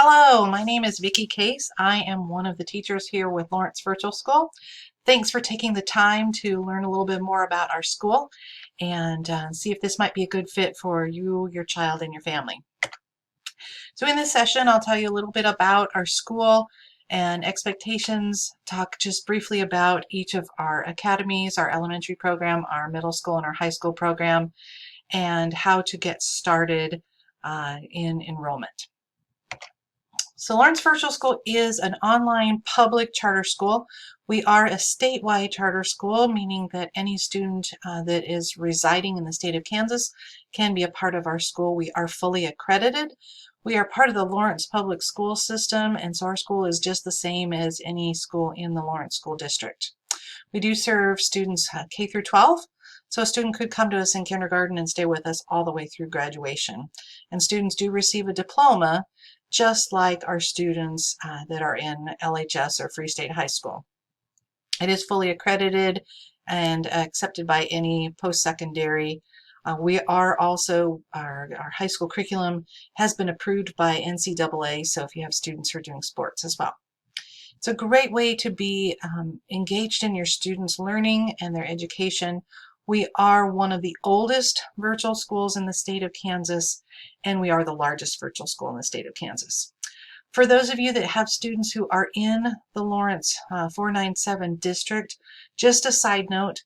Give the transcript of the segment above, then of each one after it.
Hello, my name is Vicki Case. I am one of the teachers here with Lawrence Virtual School. Thanks for taking the time to learn a little bit more about our school and see if this might be a good fit for you, your child, and your family. So in this session, I'll tell you a little bit about our school and expectations, talk just briefly about each of our academies, our elementary program, our middle school, and our high school program, and how to get started in enrollment. So Lawrence Virtual School is an online public charter school. We are a statewide charter school, meaning that any student that is residing in the state of Kansas can be a part of our school. We are fully accredited. We are part of the Lawrence Public School System, and so our school is just the same as any school in the Lawrence School District. We do serve students K through 12, so a student could come to us in kindergarten and stay with us all the way through graduation. And students do receive a diploma just like our students that are in LHS or Free State High School. It is fully accredited and accepted by any post-secondary. We are also, our high school curriculum has been approved by NCAA, so if you have students who are doing sports as well. It's a great way to be engaged in your students' learning and their education. We are one of the oldest virtual schools in the state of Kansas, and we are the largest virtual school in the state of Kansas. For those of you that have students who are in the Lawrence 497 district, just a side note,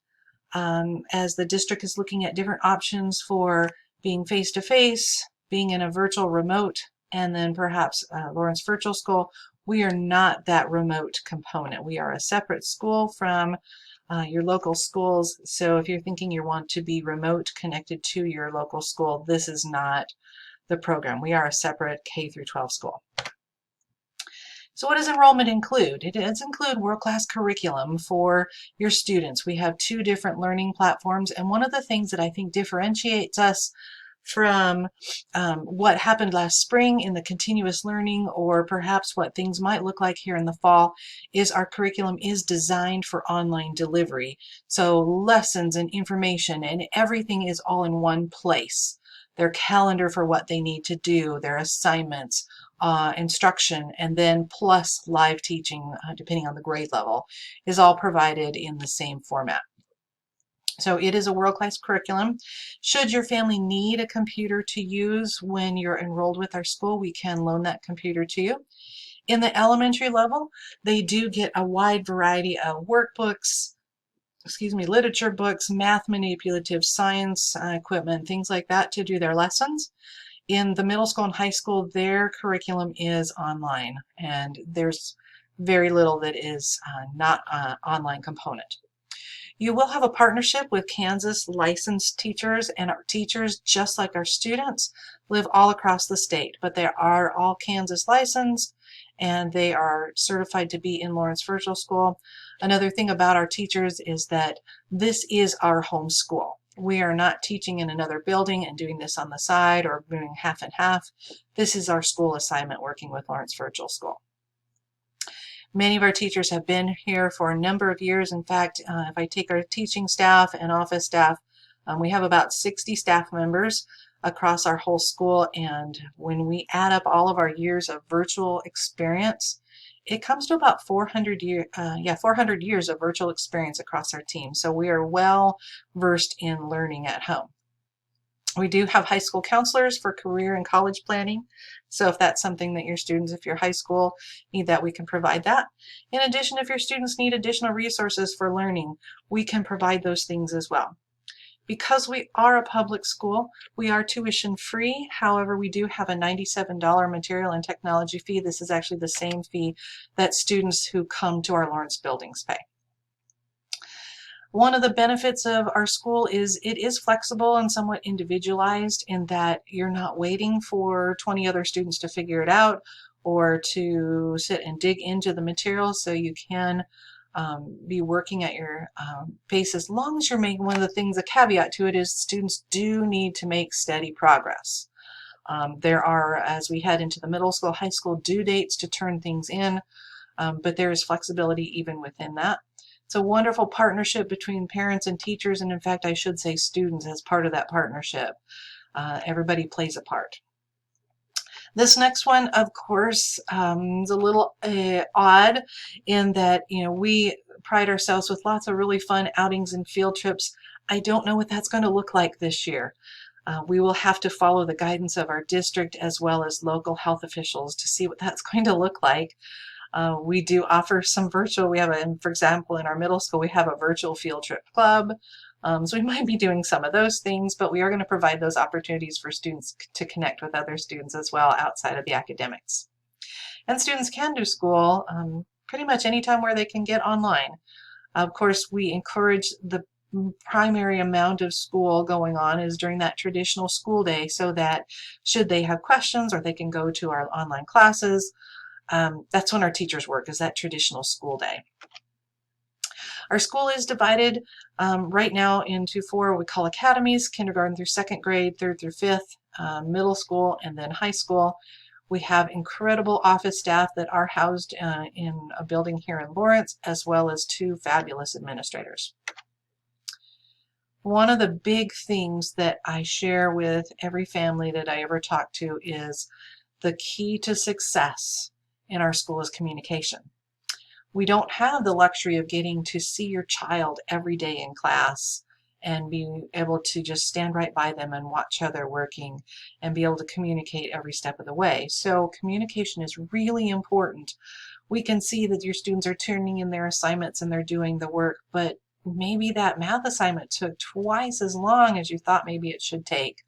as the district is looking at different options for being face-to-face, being in a virtual remote, and then perhaps Lawrence Virtual School, we are not that remote component. We are a separate school from your local schools. So if you're thinking you want to be remote connected to your local school, this is not the program. We are a separate K through 12 school. So what does enrollment include? It does include world-class curriculum for your students. We have 2 different learning platforms, and one of the things that I think differentiates us from what happened last spring in the continuous learning, or perhaps what things might look like here in the fall, is our curriculum is designed for online delivery. So lessons and information and everything is all in one place. Their calendar for what they need to do, their assignments, instruction, and then plus live teaching, depending on the grade level, is all provided in the same format. So it is a world-class curriculum. Should your family need a computer to use when you're enrolled with our school, we can loan that computer to you. In the elementary level, they do get a wide variety of workbooks, literature books, math manipulative, science equipment, things like that to do their lessons. In the middle school and high school, their curriculum is online, and there's very little that is not an online component. You will have a partnership with Kansas licensed teachers, and our teachers, just like our students, live all across the state, but they are all Kansas licensed and they are certified to be in Lawrence Virtual School. Another thing about our teachers is that this is our home school. We are not teaching in another building and doing this on the side or doing half and half. This is our school assignment working with Lawrence Virtual School. Many of our teachers have been here for a number of years. In fact, if I take our teaching staff and office staff, we have about 60 staff members across our whole school, and when we add up all of our years of virtual experience, it comes to about 400 years of virtual experience across our team. So we are well versed in learning at home. We do have high school counselors for career and college planning. So if that's something that your students, if your high school need that, we can provide that. In addition, if your students need additional resources for learning, we can provide those things as well. Because we are a public school, we are tuition free. However, we do have a $97 material and technology fee. This is actually the same fee that students who come to our Lawrence buildings pay. One of the benefits of our school is it is flexible and somewhat individualized in that you're not waiting for 20 other students to figure it out or to sit and dig into the material, so you can be working at your pace as long as you're making. One of the things, a caveat to it is students do need to make steady progress. There are, as we head into the middle school, high school, due dates to turn things in, but there is flexibility even within that. It's a wonderful partnership between parents and teachers, and in fact, I should say students as part of that partnership. Everybody plays a part. This next one, of course, is a little odd in that, we pride ourselves with lots of really fun outings and field trips. I don't know what that's going to look like this year. We will have to follow the guidance of our district as well as local health officials to see what that's going to look like. We do offer some virtual. For example, in our middle school, we have a virtual field trip club. So we might be doing some of those things, but we are going to provide those opportunities for students to connect with other students as well outside of the academics. And students can do school pretty much anytime where they can get online. Of course, we encourage the primary amount of school going on is during that traditional school day, so that should they have questions or they can go to our online classes, that's when our teachers work, is that traditional school day. Our school is divided right now into 4 what we call academies: kindergarten through 2nd grade, 3rd through 5th, middle school, and then high school. We have incredible office staff that are housed in a building here in Lawrence, as well as 2 fabulous administrators. One of the big things that I share with every family that I ever talk to is the key to success in our school is communication. We don't have the luxury of getting to see your child every day in class and being able to just stand right by them and watch how they're working and be able to communicate every step of the way. So communication is really important. We can see that your students are turning in their assignments and they're doing the work, but maybe that math assignment took twice as long as you thought maybe it should take.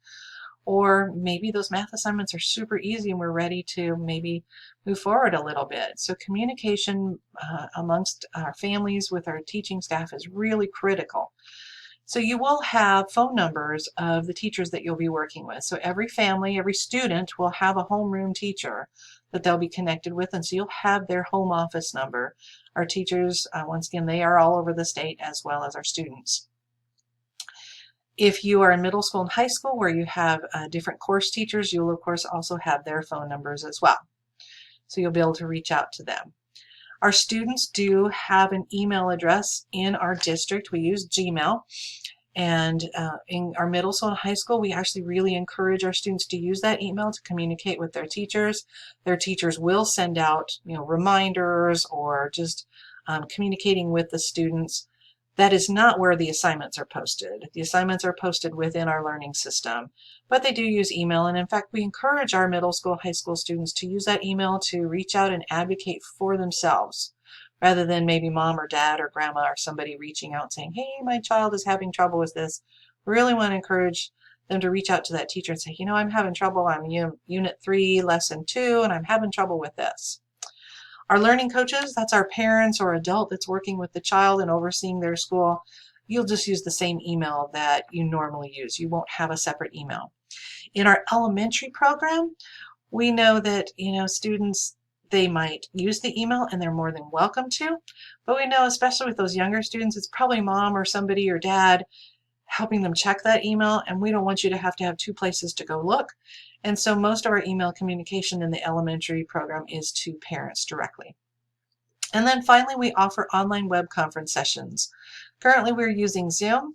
Or maybe those math assignments are super easy and we're ready to maybe move forward a little bit. So communication amongst our families with our teaching staff is really critical. So you will have phone numbers of the teachers that you'll be working with. So every family, every student will have a homeroom teacher that they'll be connected with, and so you'll have their home office number. Our teachers, once again, they are all over the state as well as our students. If you are in middle school and high school where you have different course teachers, you'll of course also have their phone numbers as well. So you'll be able to reach out to them. Our students do have an email address in our district. We use Gmail. And in our middle school and high school, we actually really encourage our students to use that email to communicate with their teachers. Their teachers will send out, reminders or just communicating with the students. That is not where the assignments are posted. The assignments are posted within our learning system, but they do use email. And in fact, we encourage our middle school, high school students to use that email to reach out and advocate for themselves, rather than maybe mom or dad or grandma or somebody reaching out saying, hey, my child is having trouble with this. We really want to encourage them to reach out to that teacher and say, I'm having trouble. I'm Unit 3, Lesson 2, and I'm having trouble with this. Our learning coaches, that's our parents or adult that's working with the child and overseeing their school. You'll just use the same email that you normally use. You won't have a separate email. In our elementary program, we know that, students, they might use the email and they're more than welcome to, but we know especially with those younger students, it's probably mom or somebody or dad helping them check that email, and we don't want you to have 2 places to go look. And so most of our email communication in the elementary program is to parents directly. And then finally, we offer online web conference sessions. Currently, we're using Zoom,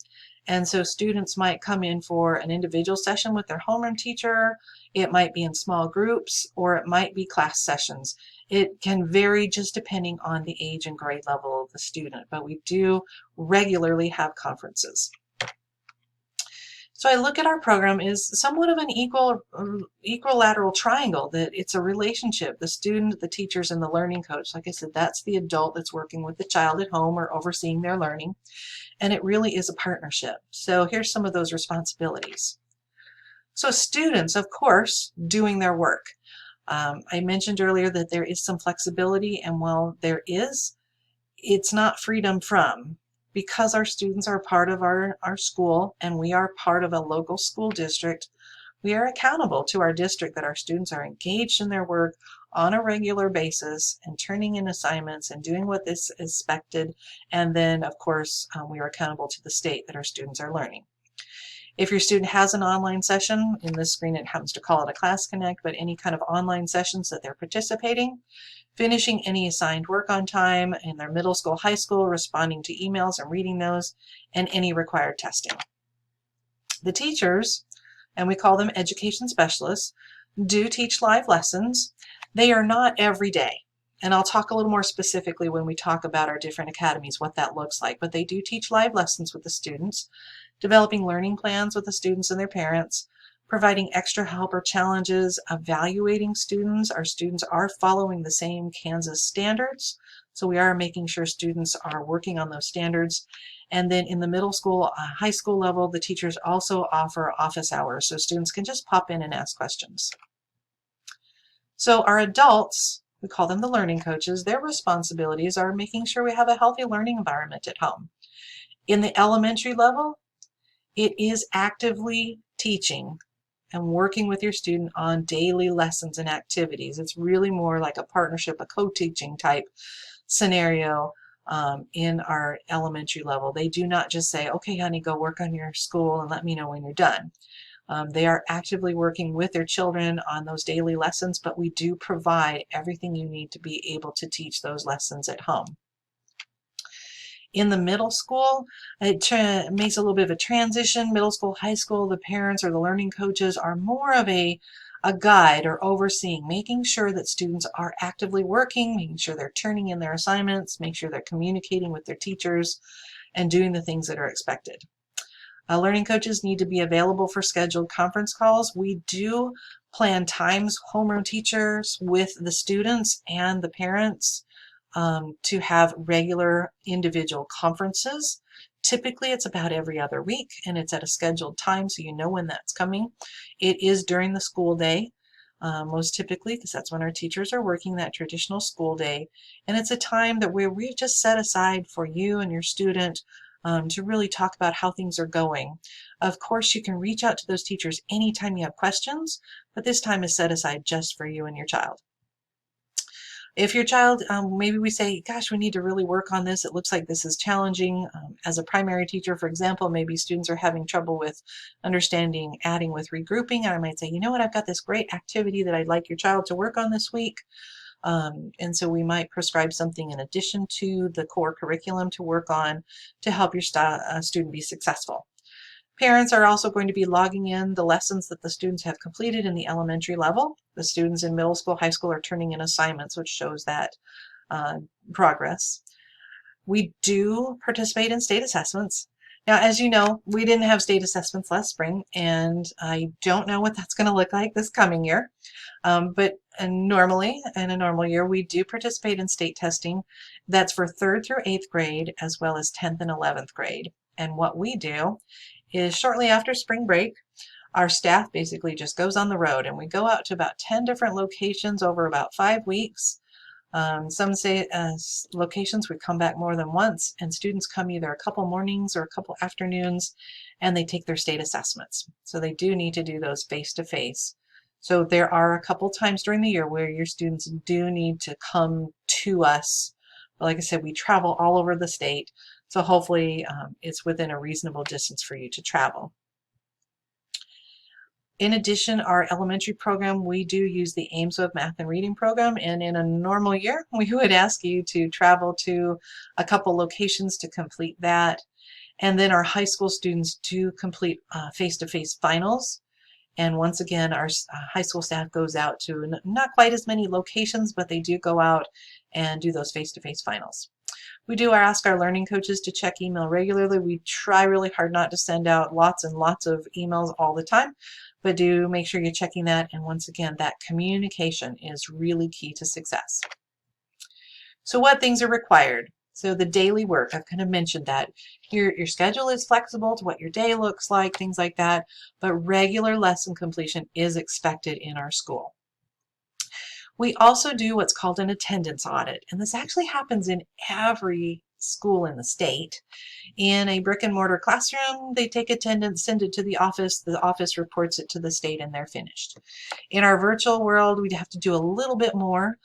and so students might come in for an individual session with their homeroom teacher. It might be in small groups, or it might be class sessions. It can vary just depending on the age and grade level of the student, but we do regularly have conferences. So I look at our program as somewhat of an equilateral triangle, that it's a relationship, the student, the teachers, and the learning coach. Like I said, that's the adult that's working with the child at home or overseeing their learning, and it really is a partnership. So here's some of those responsibilities. So students, of course, doing their work. I mentioned earlier that there is some flexibility, and while there is, it's not freedom from. Because our students are part of our school and we are part of a local school district, we are accountable to our district that our students are engaged in their work on a regular basis and turning in assignments and doing what is expected. And then, of course, we are accountable to the state that our students are learning. If your student has an online session, in this screen it happens to call it a Class Connect, but any kind of online sessions that they're participating, finishing any assigned work on time in their middle school, high school, responding to emails and reading those, and any required testing. The teachers, and we call them education specialists, do teach live lessons. They are not every day. And I'll talk a little more specifically when we talk about our different academies, what that looks like. But they do teach live lessons with the students, developing learning plans with the students and their parents, providing extra help or challenges, evaluating students. Our students are following the same Kansas standards, so we are making sure students are working on those standards. And then in the middle school, high school level, the teachers also offer office hours, so students can just pop in and ask questions. So our adults, we call them the learning coaches, their responsibilities are making sure we have a healthy learning environment at home. In the elementary level, it is actively teaching and working with your student on daily lessons and activities. It's really more like a partnership, a co-teaching type scenario in our elementary level. They do not just say, okay, honey, go work on your school and let me know when you're done. They are actively working with their children on those daily lessons, but we do provide everything you need to be able to teach those lessons at home. In the middle school, it makes a little bit of a transition. Middle school, high school, the parents or the learning coaches are more of a guide or overseeing, making sure that students are actively working, making sure they're turning in their assignments, make sure they're communicating with their teachers and doing the things that are expected. Learning coaches need to be available for scheduled conference calls. We do plan times, homeroom teachers with the students and the parents to have regular individual conferences. Typically, it's about every other week, and it's at a scheduled time, so you know when that's coming. It is during the school day, most typically, because that's when our teachers are working that traditional school day. And it's a time that we've just set aside for you and your student to really talk about how things are going. Of course, you can reach out to those teachers anytime you have questions, but this time is set aside just for you and your child. If your child, maybe we say, gosh, we need to really work on this. It looks like this is challenging. As a primary teacher, for example, maybe students are having trouble with understanding adding with regrouping. And I might say, you know what, I've got this great activity that I'd like your child to work on this week. And so we might prescribe something in addition to the core curriculum to work on to help your student be successful. Parents are also going to be logging in the lessons that the students have completed in the elementary level. The students in middle school, high school are turning in assignments, which shows that progress. We do participate in state assessments. Now, as you know, we didn't have state assessments last spring, and I don't know what that's going to look like this coming year. But normally, in a normal year, we do participate in state testing. That's for 3rd through 8th grade, as well as 10th and 11th grade. And what we do is shortly after spring break, our staff basically just goes on the road, and we go out to about 10 different locations over about 5 weeks. Some say locations we come back more than once, and students come either a couple mornings or a couple afternoons, and they take their state assessments. So they do need to do those face-to-face. So there are a couple times during the year where your students do need to come to us. But like I said, we travel all over the state, so hopefully it's within a reasonable distance for you to travel. In addition, our elementary program, we do use the Ames Web Math and Reading program, and in a normal year, we would ask you to travel to a couple locations to complete that. And then our high school students do complete face-to-face finals. And once again, our high school staff goes out to not quite as many locations, but they do go out and do those face-to-face finals. We do ask our learning coaches to check email regularly. We try really hard not to send out lots and lots of emails all the time, but do make sure you're checking that. And once again, that communication is really key to success. So what things are required? So the daily work, I've kind of mentioned that. Your schedule is flexible to what your day looks like, things like that, but regular lesson completion is expected in our school. We also do what's called an attendance audit, and this actually happens in every school in the state. In a brick and mortar classroom, they take attendance, send it to the office reports it to the state, and they're finished. In our virtual world, we'd have to do a little bit more.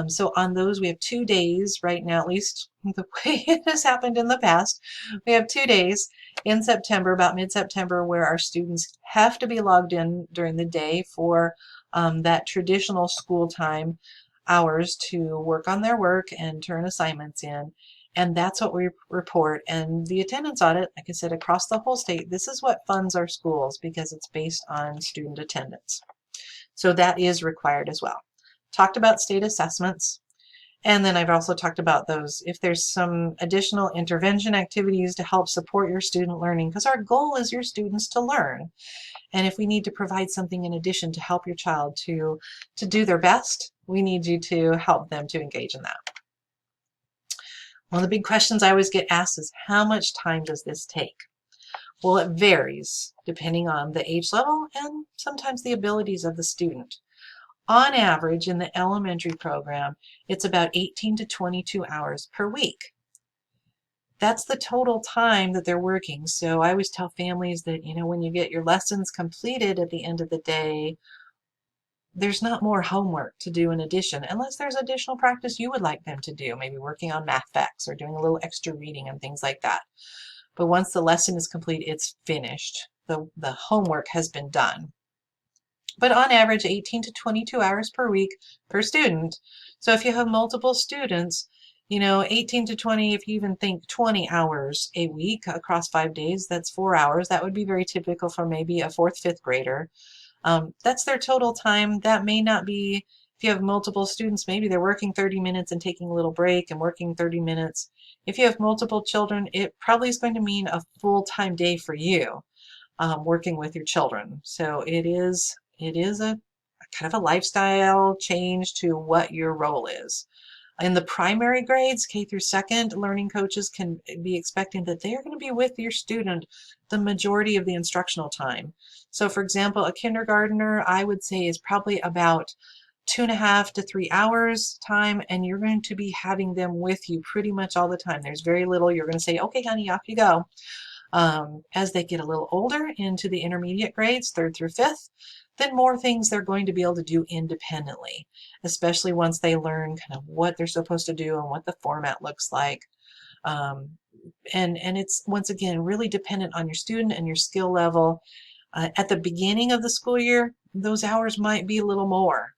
So on those, we have 2 days right now, at least the way it has happened in the past. We have 2 days in September, about mid-September, where our students have to be logged in during the day for that traditional school time hours to work on their work and turn assignments in. And that's what we report. And the attendance audit, like I said, across the whole state, this is what funds our schools because it's based on student attendance. So that is required as well. Talked about state assessments. And then I've also talked about those, if there's some additional intervention activities to help support your student learning, because our goal is your students to learn. And if we need to provide something in addition to help your child to do their best, we need you to help them to engage in that. One of the big questions I always get asked is, how much time does this take? Well, it varies depending on the age level and sometimes the abilities of the student. On average, in the elementary program, it's about 18 to 22 hours per week. That's the total time that they're working. So I always tell families that, when you get your lessons completed at the end of the day, there's not more homework to do in addition, unless there's additional practice you would like them to do, maybe working on math facts or doing a little extra reading and things like that. But once the lesson is complete, it's finished. The homework has been done. But on average, 18 to 22 hours per week per student. So if you have multiple students, 18 to 20, if you even think 20 hours a week across 5 days, that's 4 hours. That would be very typical for maybe a 4th, 5th grader. That's their total time. That may not be, if you have multiple students, maybe they're working 30 minutes and taking a little break and working 30 minutes. If you have multiple children, it probably is going to mean a full-time day for you working with your children. So it is a kind of a lifestyle change to what your role is. In the primary grades, K through 2nd, learning coaches can be expecting that they are going to be with your student the majority of the instructional time. So for example, a kindergartner, I would say, is probably about 2.5 to 3 hours time, and you're going to be having them with you pretty much all the time. There's very little you're going to say, okay, honey, off you go. As they get a little older into the intermediate grades, 3rd through 5th, then more things they're going to be able to do independently, especially once they learn kind of what they're supposed to do and what the format looks like. And it's, once again, really dependent on your student and your skill level. At the beginning of the school year, those hours might be a little more,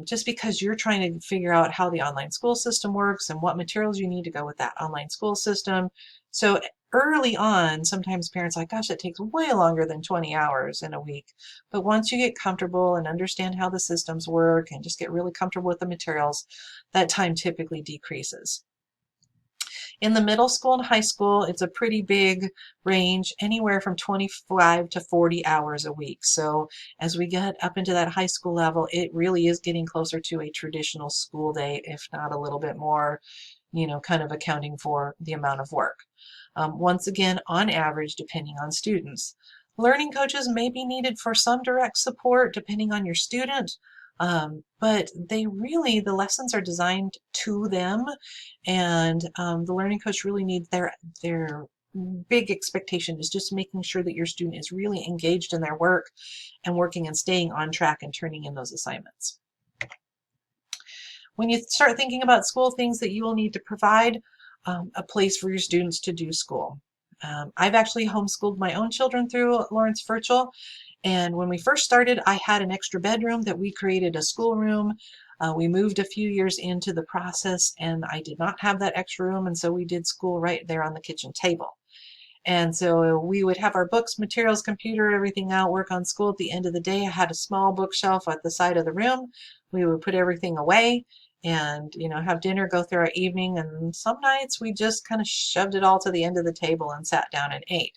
just because you're trying to figure out how the online school system works and what materials you need to go with that online school system. So early on, sometimes parents are like, gosh, it takes way longer than 20 hours in a week. But once you get comfortable and understand how the systems work and just get really comfortable with the materials, that time typically decreases. In the middle school and high school, it's a pretty big range, anywhere from 25 to 40 hours a week. So as we get up into that high school level, it really is getting closer to a traditional school day, if not a little bit more, kind of accounting for the amount of work. Once again, on average, depending on students. Learning coaches may be needed for some direct support depending on your student, but the lessons are designed to them, and the learning coach really needs their big expectation is just making sure that your student is really engaged in their work and working and staying on track and turning in those assignments. When you start thinking about school, things that you will need to provide, a place for your students to do school. I've actually homeschooled my own children through Lawrence Virtual, and when we first started, I had an extra bedroom that we created a schoolroom. We moved a few years into the process, and I did not have that extra room, and so we did school right there on the kitchen table. And so we would have our books, materials, computer, everything out, work on school. At the end of the day, I had a small bookshelf at the side of the room. We would put everything away and have dinner, go through our evening, and some nights we just kind of shoved it all to the end of the table and sat down and ate.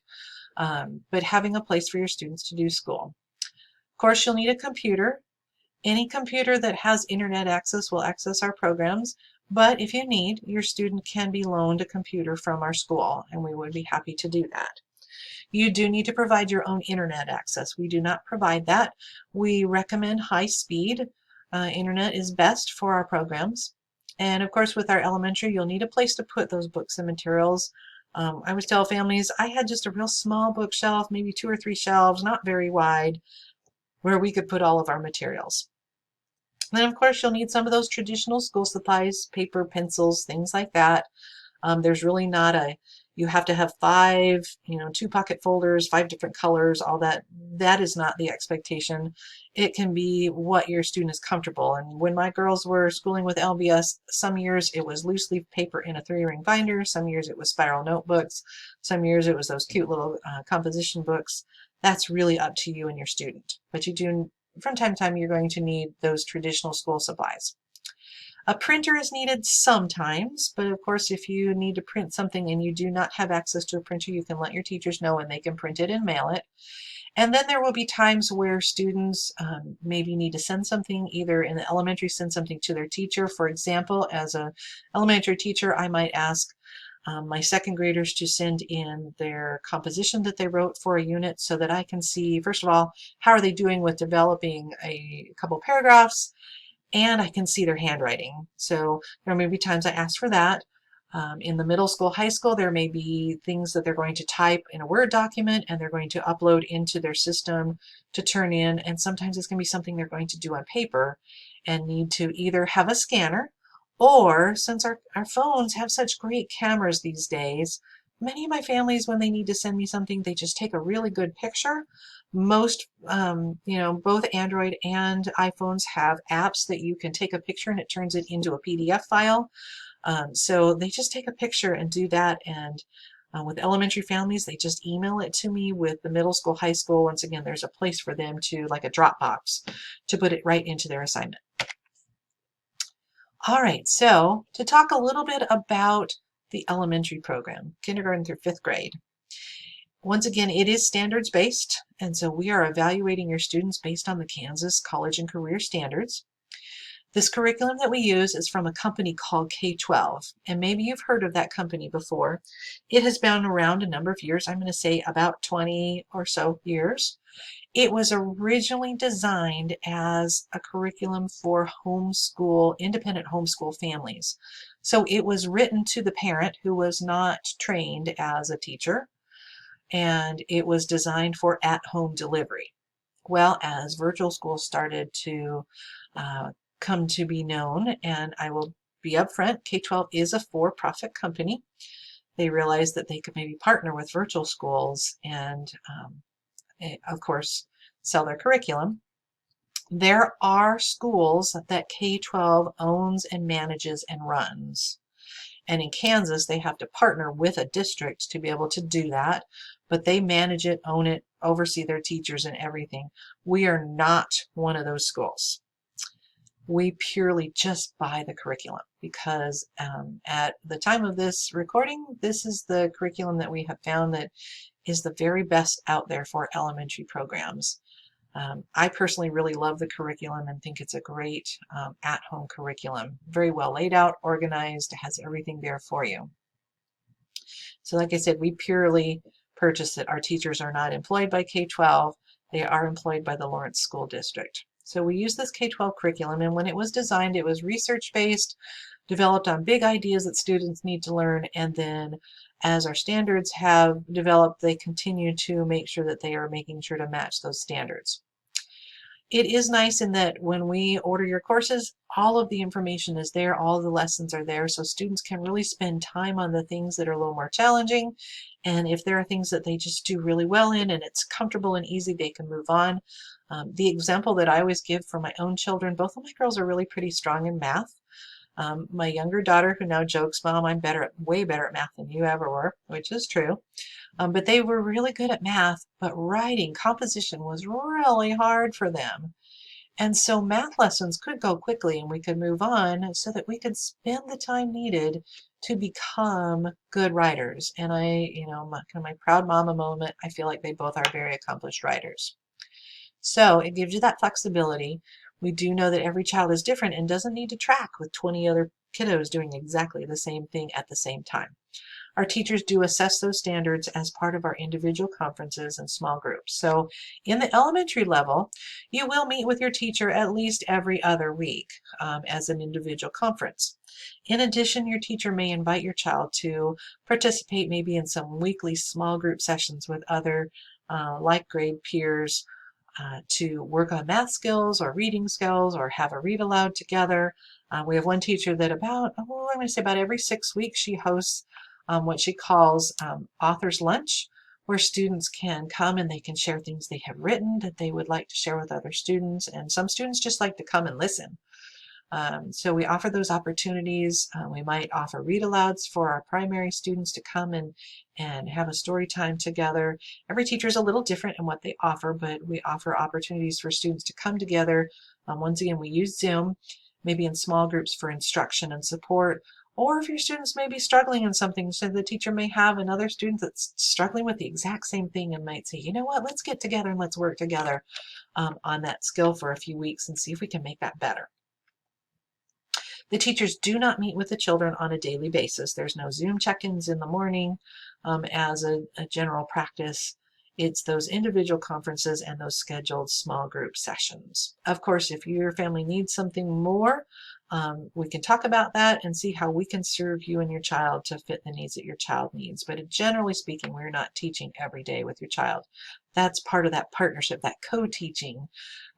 But having a place for your students to do school. Of course, you'll need a computer. Any computer that has internet access will access our programs, but if you need, your student can be loaned a computer from our school, and we would be happy to do that. You do need to provide your own internet access. We do not provide that. We recommend high speed. Internet is best for our programs. And of course, with our elementary, you'll need a place to put those books and materials. I always tell families, I had just a real small bookshelf, maybe 2 or 3 shelves, not very wide, where we could put all of our materials. And then of course, you'll need some of those traditional school supplies, paper, pencils, things like that. There's really not you have to have 5, 2 pocket folders, 5 different colors, all that. That is not the expectation. It can be what your student is comfortable. And when my girls were schooling with LVS, some years it was loose leaf paper in a 3-ring binder. Some years it was spiral notebooks. Some years it was those cute little composition books. That's really up to you and your student. But you do from time to time you're going to need those traditional school supplies. A printer is needed sometimes, but of course if you need to print something and you do not have access to a printer, you can let your teachers know and they can print it and mail it. And then there will be times where students maybe need to send something, either in the elementary, send something to their teacher. For example, as an elementary teacher, I might ask my second graders to send in their composition that they wrote for a unit so that I can see, first of all, how are they doing with developing a couple paragraphs, and I can see their handwriting. So there may be times I ask for that. In the middle school, high school, there may be things that they're going to type in a Word document and they're going to upload into their system to turn in, and sometimes it's going to be something they're going to do on paper and need to either have a scanner, or since our phones have such great cameras these days, many of my families, when they need to send me something, they just take a really good picture. Most, both Android and iPhones have apps that you can take a picture and it turns it into a PDF file. So they just take a picture and do that. And with elementary families, they just email it to me. With the middle school, high school, once again, there's a place for them to, like a Dropbox, to put it right into their assignment. All right, so to talk a little bit about the elementary program, kindergarten through 5th grade. Once again, it is standards based, and so we are evaluating your students based on the Kansas College and Career Standards. This curriculum that we use is from a company called K-12, and maybe you've heard of that company before. It has been around a number of years. I'm going to say about 20 or so years. It was originally designed as a curriculum for homeschool, independent homeschool families. So it was written to the parent who was not trained as a teacher, and it was designed for at-home delivery. Well, as virtual schools started to come to be known, and I will be upfront, K-12 is a for-profit company. They realized that they could maybe partner with virtual schools and of course, sell their curriculum. There are schools that K-12 owns and manages and runs. And in Kansas, they have to partner with a district to be able to do that, but they manage it, own it, oversee their teachers and everything. We are not one of those schools. We purely just buy the curriculum because at the time of this recording, this is the curriculum that we have found that is the very best out there for elementary programs. I personally really love the curriculum and think it's a great at-home curriculum. Very well laid out, organized, has everything there for you. So like I said, we purely purchase it. Our teachers are not employed by K-12. They are employed by the Lawrence School District. So we use this K-12 curriculum, and when it was designed, it was research-based, developed on big ideas that students need to learn, and then as our standards have developed, they continue to make sure that they are making sure to match those standards. It is nice in that when we order your courses, all of the information is there, all of the lessons are there, so students can really spend time on the things that are a little more challenging, and if there are things that they just do really well in and it's comfortable and easy, they can move on. The example that I always give for my own children, both of my girls are really pretty strong in math. My younger daughter, who now jokes, Mom, I'm way better at math than you ever were, which is true. But they were really good at math, but writing, composition was really hard for them. And so math lessons could go quickly and we could move on so that we could spend the time needed to become good writers. And my proud mama moment, I feel like they both are very accomplished writers. So it gives you that flexibility. We do know that every child is different and doesn't need to track with 20 other kiddos doing exactly the same thing at the same time. Our teachers do assess those standards as part of our individual conferences and small groups. So in the elementary level, you will meet with your teacher at least every other week as an individual conference. In addition, your teacher may invite your child to participate maybe in some weekly small group sessions with other like grade peers to work on math skills or reading skills or have a read aloud together. We have one teacher that about every 6 weeks she hosts what she calls author's lunch, where students can come and they can share things they have written that they would like to share with other students. And some students just like to come and listen. So we offer those opportunities. We might offer read-alouds for our primary students to come and have a story time together. Every teacher is a little different in what they offer, but we offer opportunities for students to come together. Once again, we use Zoom, maybe in small groups for instruction and support, or if your students may be struggling in something, so the teacher may have another student that's struggling with the exact same thing and might say, you know what, let's get together and let's work together on that skill for a few weeks and see if we can make that better. The teachers do not meet with the children on a daily basis. There's no Zoom check-ins in the morning as a general practice. It's those individual conferences and those scheduled small group sessions. Of course, if your family needs something more, we can talk about that and see how we can serve you and your child to fit the needs that your child needs. But generally speaking, we're not teaching every day with your child. That's part of that partnership, that co-teaching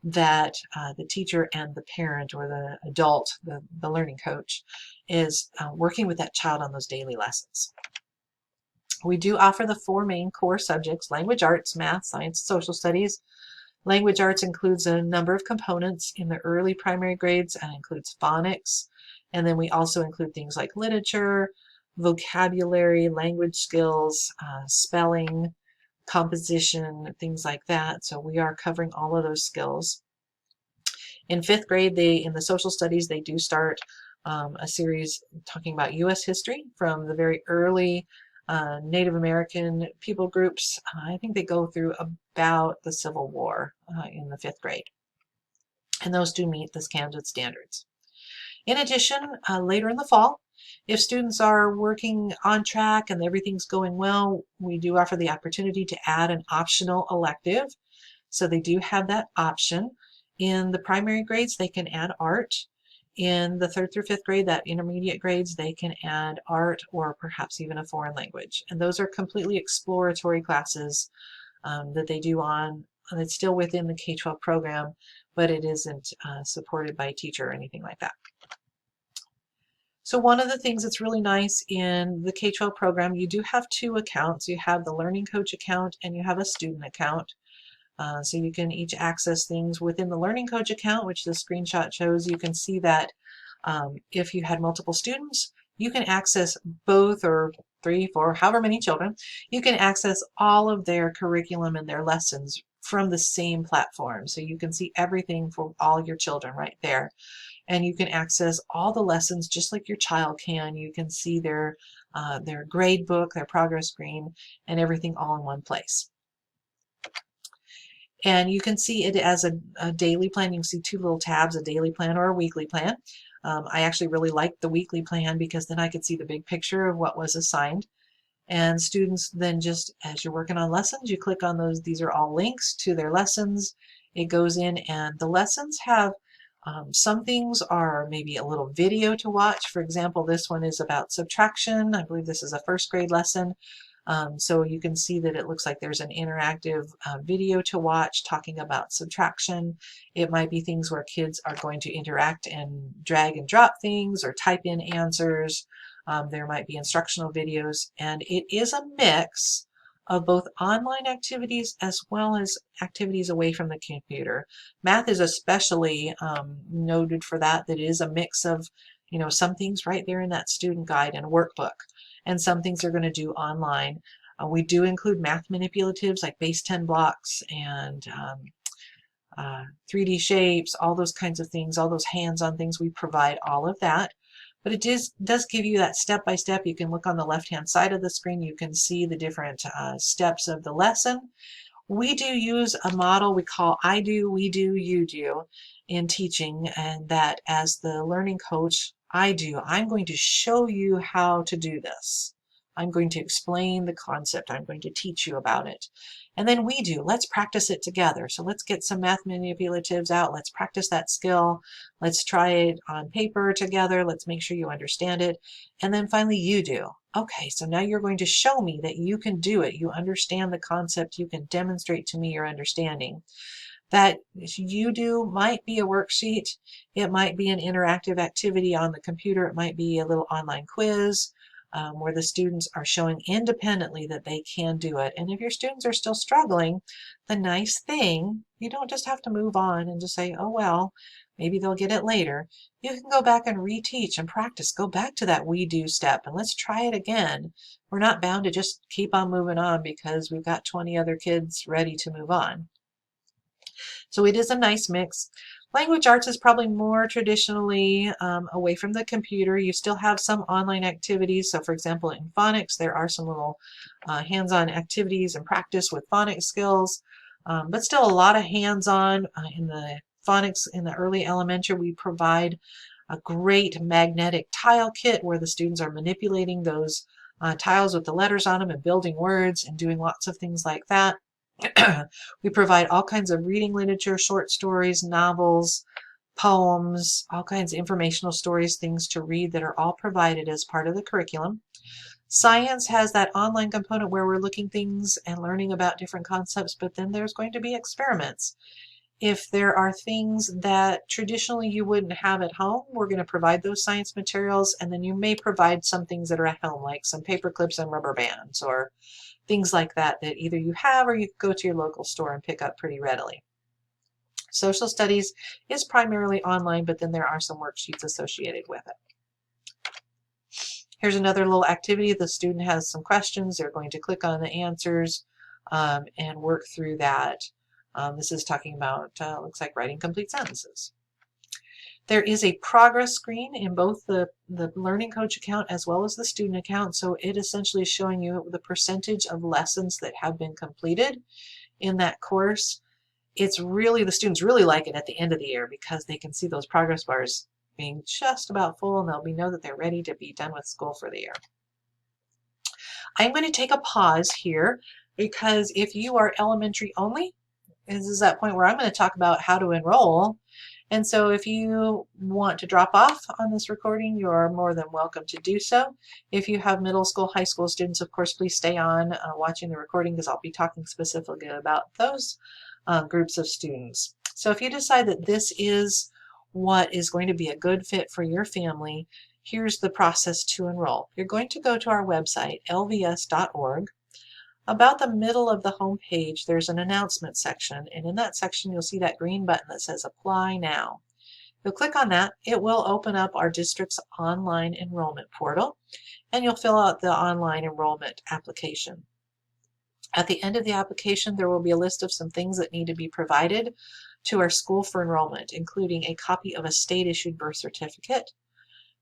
that the teacher and the parent or the adult, the learning coach, is working with that child on those daily lessons. We do offer the 4 main core subjects: language arts, math, science, social studies. Language arts includes a number of components in the early primary grades and includes phonics. And then we also include things like literature, vocabulary, language skills, spelling, composition, things like that. So we are covering all of those skills. In 5th grade, in the social studies, they do start a series talking about U.S. history from the very early Native American people groups. I think they go through about the Civil War in the 5th grade. And those do meet the Kansas standards. In addition, later in the fall, if students are working on track and everything's going well, we do offer the opportunity to add an optional elective. So they do have that option. In the primary grades, they can add art. In the 3rd through 5th grade, that intermediate grades, they can add art or perhaps even a foreign language. And those are completely exploratory classes that they do it's still within the K-12 program, but it isn't supported by a teacher or anything like that. So one of the things that's really nice in the K-12 program, you do have 2 accounts. You have the learning coach account and you have a student account. So you can each access things within the learning coach account, which the screenshot shows. You can see that if you had multiple students, you can access both, or 3, 4, however many children. You can access all of their curriculum and their lessons from the same platform. So you can see everything for all your children right there. And you can access all the lessons just like your child can. You can see their grade book, their progress screen, and everything all in one place. And you can see it as a daily plan. You can see 2 little tabs, a daily plan or a weekly plan. I actually really liked the weekly plan because then I could see the big picture of what was assigned. And students then, just as you're working on lessons, you click on those. These are all links to their lessons. It goes in, and the lessons have some things are maybe a little video to watch. For example, this one is about subtraction. I believe this is a 1st grade lesson. So you can see that it looks like there's an interactive video to watch talking about subtraction. It might be things where kids are going to interact and drag and drop things or type in answers. There might be instructional videos, and it is a mix of both online activities as well as activities away from the computer. Math is especially noted for that. That it is a mix of, some things right there in that student guide and workbook, and some things they're going to do online. We do include math manipulatives like base 10 blocks and 3D shapes, all those kinds of things, all those hands-on things. We provide all of that. But it does give you that step-by-step. You can look on the left-hand side of the screen. You can see the different steps of the lesson. We do use a model we call I do, we do, you do in teaching, and that as the learning coach, I'm going to show you how to do this. I'm going to explain the concept. I'm going to teach you about it. And then we do. Let's practice it together. So let's get some math manipulatives out. Let's practice that skill. Let's try it on paper together. Let's make sure you understand it. And then finally, you do. Okay, so now you're going to show me that you can do it. You understand the concept. You can demonstrate to me your understanding. That you do might be a worksheet. It might be an interactive activity on the computer. It might be a little online quiz where the students are showing independently that they can do it. And if your students are still struggling, the nice thing, you don't just have to move on and just say, oh, well, maybe they'll get it later, you can go back and reteach and practice. Go back to that we do step and let's try it again. We're not bound to just keep on moving on because we've got 20 other kids ready to move on. So it is a nice mix. Language arts is probably more traditionally away from the computer. You still have some online activities. So for example, in phonics, there are some little hands-on activities and practice with phonics skills, but still a lot of hands-on in the phonics. In the early elementary, we provide a great magnetic tile kit where the students are manipulating those tiles with the letters on them and building words and doing lots of things like that. We provide all kinds of reading literature, short stories, novels, poems, all kinds of informational stories, things to read that are all provided as part of the curriculum. Science has that online component where we're looking things and learning about different concepts, but then there's going to be experiments. If there are things that traditionally you wouldn't have at home, we're going to provide those science materials, and then you may provide some things that are at home, like some paper clips and rubber bands, or things like that that either you have or you go to your local store and pick up pretty readily. Social studies is primarily online, but then there are some worksheets associated with it. Here's another little activity. The student has some questions. They're going to click on the answers and work through that. This is talking about, looks like writing complete sentences. There is a progress screen in both the Learning Coach account as well as the student account, so it essentially is showing you the percentage of lessons that have been completed in that course. It's really, the students really like it at the end of the year because they can see those progress bars being just about full, and they'll know that they're ready to be done with school for the year. I'm going to take a pause here because if you are elementary only, this is that point where I'm going to talk about how to enroll. And so if you want to drop off on this recording, you are more than welcome to do so. If you have middle school, high school students, of course, please stay on watching the recording because I'll be talking specifically about those groups of students. So if you decide that this is what is going to be a good fit for your family, here's the process to enroll. You're going to go to our website, lvs.org. About the middle of the home page, there's an announcement section, and in that section you'll see that green button that says Apply Now. You'll click on that. It will open up our district's online enrollment portal, and you'll fill out the online enrollment application. At the end of the application, there will be a list of some things that need to be provided to our school for enrollment, including a copy of a state-issued birth certificate,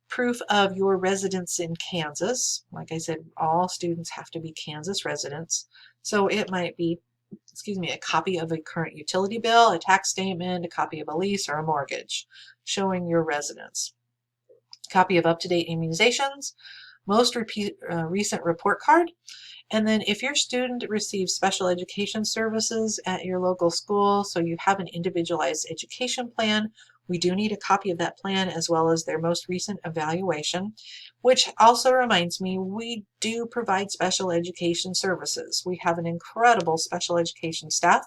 proof of your residence in Kansas. Like I said, all students have to be Kansas residents. So it might be, a copy of a current utility bill, a tax statement, a copy of a lease, or a mortgage showing your residence. Copy of up-to-date immunizations, most recent report card. And then if your student receives special education services at your local school, so you have an individualized education plan, we do need a copy of that plan as well as their most recent evaluation, which also reminds me, we do provide special education services. We have an incredible special education staff,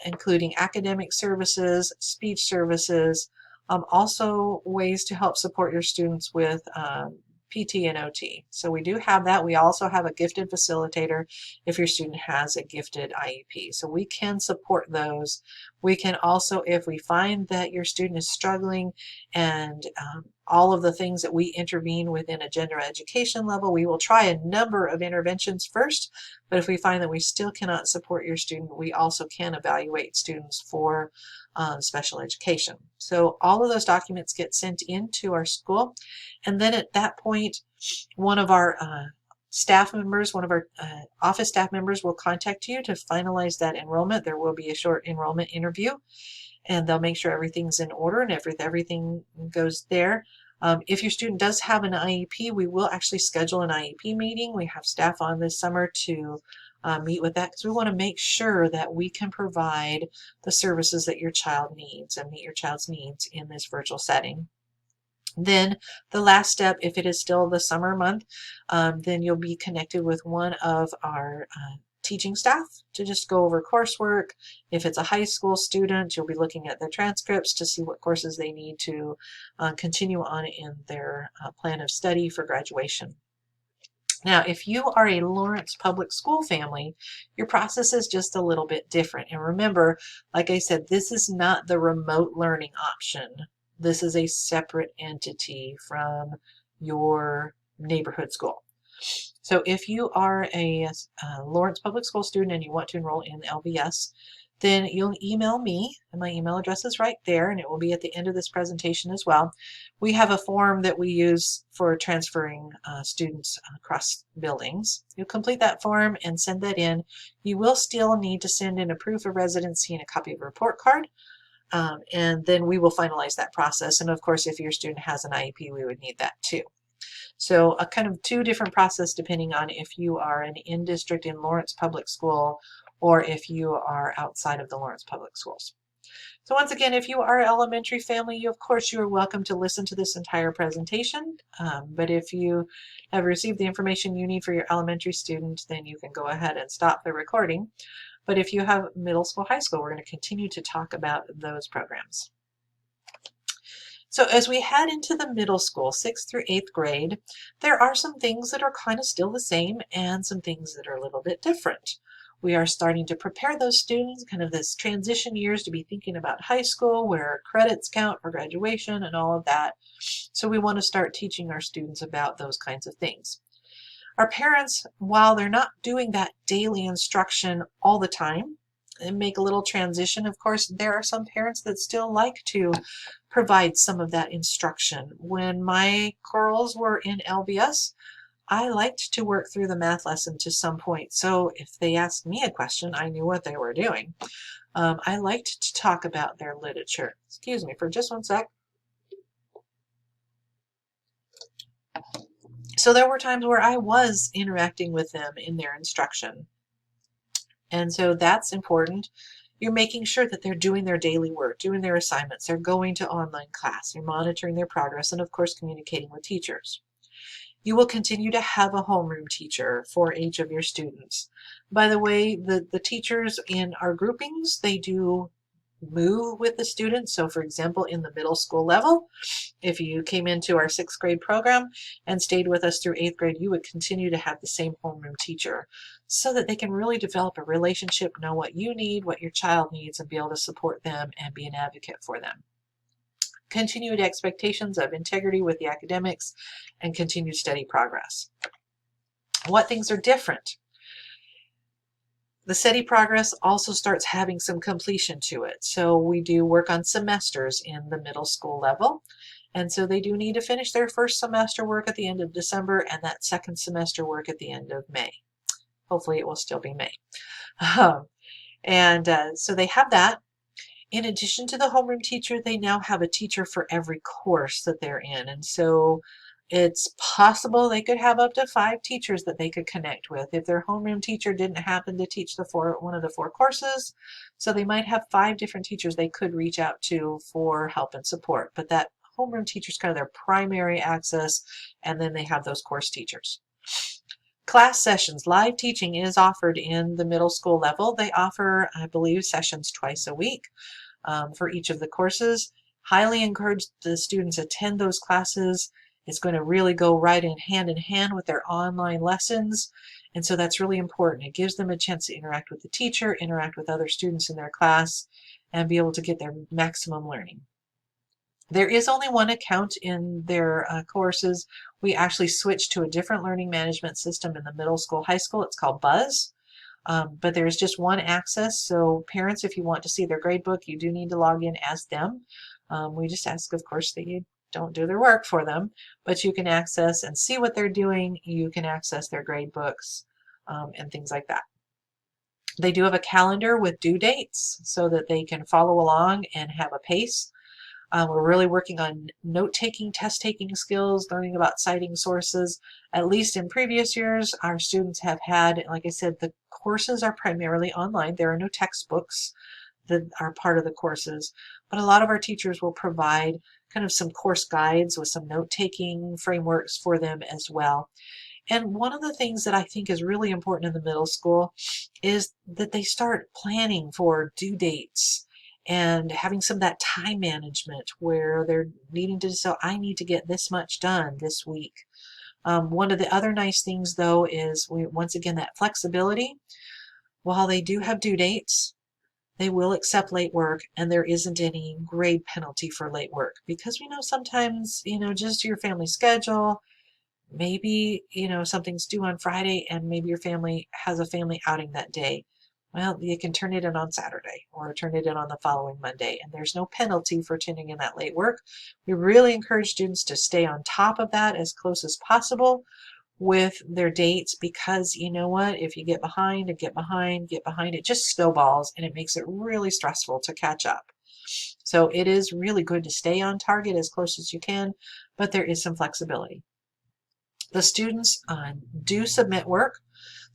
including academic services, speech services, also ways to help support your students with PT and OT. So we do have that. We also have a gifted facilitator if your student has a gifted IEP. So we can support those. We can also, if we find that your student is struggling and all of the things that we intervene within a general education level, we will try a number of interventions first. But if we find that we still cannot support your student, we also can evaluate students for special education. So all of those documents get sent into our school, and then at that point, one of our staff members, one of our office staff members will contact you to finalize that enrollment. There will be a short enrollment interview, and they'll make sure everything's in order and everything goes there. If your student does have an IEP, we will actually schedule an IEP meeting. We have staff on this summer to meet with that because we want to make sure that we can provide the services that your child needs and meet your child's needs in this virtual setting. Then the last step, if it is still the summer month, then you'll be connected with one of our teaching staff to just go over coursework. If it's a high school student, you'll be looking at their transcripts to see what courses they need to continue on in their plan of study for graduation. Now, if you are a Lawrence Public School family, your process is just a little bit different. And remember, like I said, this is not the remote learning option. This is a separate entity from your neighborhood school. So if you are a Lawrence Public School student and you want to enroll in LVS, then you'll email me, and my email address is right there, and it will be at the end of this presentation as well. We have a form that we use for transferring students across buildings. You'll complete that form and send that in. You will still need to send in a proof of residency and a copy of a report card, and then we will finalize that process. And of course, if your student has an IEP, we would need that too. So a kind of two different process depending on if you are an in-district in Lawrence Public School or if you are outside of the Lawrence Public Schools. So once again, if you are an elementary family, of course you are welcome to listen to this entire presentation. But if you have received the information you need for your elementary student, then you can go ahead and stop the recording. But if you have middle school, high school, we're going to continue to talk about those programs. So as we head into the middle school, 6th through 8th grade, there are some things that are kind of still the same and some things that are a little bit different. We are starting to prepare those students, kind of this transition years, to be thinking about high school, where credits count for graduation and all of that. So we want to start teaching our students about those kinds of things. Our parents, while they're not doing that daily instruction all the time, and make a little transition. Of course, there are some parents that still like to provide some of that instruction. When my girls were in LVS, I liked to work through the math lesson to some point. So if they asked me a question, I knew what they were doing. I liked to talk about their literature. Excuse me for just one sec. So there were times where I was interacting with them in their instruction. And so that's important. You're making sure that they're doing their daily work, doing their assignments, they're going to online class, you're monitoring their progress, and of course communicating with teachers. You will continue to have a homeroom teacher for each of your students. By the way, the teachers in our groupings, they do move with the students. So for example, in the middle school level, if you came into our 6th grade program and stayed with us through 8th grade, you would continue to have the same homeroom teacher so that they can really develop a relationship, know what you need, what your child needs, and be able to support them and be an advocate for them. Continued expectations of integrity with the academics and continued steady progress. What things are different? The steady progress also starts having some completion to it. So we do work on semesters in the middle school level. And so they do need to finish their first semester work at the end of December and that second semester work at the end of May. Hopefully it will still be May. So they have that. In addition to the homeroom teacher, they now have a teacher for every course that they're in. And so it's possible they could have up to 5 teachers that they could connect with. If their homeroom teacher didn't happen to teach one of the 4 courses, so they might have 5 different teachers they could reach out to for help and support. But that homeroom teacher is kind of their primary access, and then they have those course teachers. Class sessions, live teaching is offered in the middle school level. They offer, I believe, sessions twice a week for each of the courses. Highly encourage the students attend those classes. It's going to really go right in hand with their online lessons. And so that's really important. It gives them a chance to interact with the teacher, interact with other students in their class, and be able to get their maximum learning. There is only one account in their courses. We actually switched to a different learning management system in the middle school, high school. It's called Buzz. But there's just one access. So parents, if you want to see their gradebook, you do need to log in as them. We just ask, of course, that you don't do their work for them, but you can access and see what they're doing. You can access their grade books and things like that. They do have a calendar with due dates so that they can follow along and have a pace. We're really working on note-taking, test-taking skills, learning about citing sources. At least in previous years, our students have had, like I said, the courses are primarily online. There are no textbooks that are part of the courses, but a lot of our teachers will provide kind of some course guides with some note-taking frameworks for them as well. And one of the things that I think is really important in the middle school is that they start planning for due dates and having some of that time management where they're needing to, so I need to get this much done this week. One of the other nice things though is once again that flexibility. While they do have due dates, they will accept late work, and there isn't any grade penalty for late work, because we know sometimes, just your family schedule, maybe, something's due on Friday and maybe your family has a family outing that day. Well, you can turn it in on Saturday or turn it in on the following Monday, and there's no penalty for turning in that late work. We really encourage students to stay on top of that as close as possible with their dates, because you know what, if you get behind and get behind, it just snowballs and it makes it really stressful to catch up. So it is really good to stay on target as close as you can, but there is some flexibility. The students do submit work.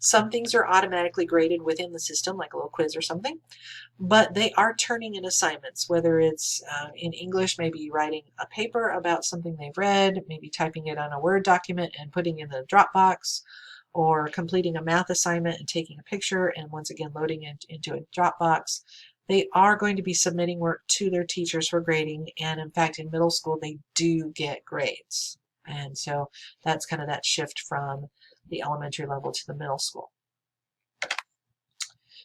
Some things are automatically graded within the system, like a little quiz or something, but they are turning in assignments, whether it's in English, maybe writing a paper about something they've read, maybe typing it on a Word document and putting it in the Dropbox, or completing a math assignment and taking a picture and once again loading it into a Dropbox. They are going to be submitting work to their teachers for grading, and in fact in middle school they do get grades. And so that's kind of that shift from the elementary level to the middle school.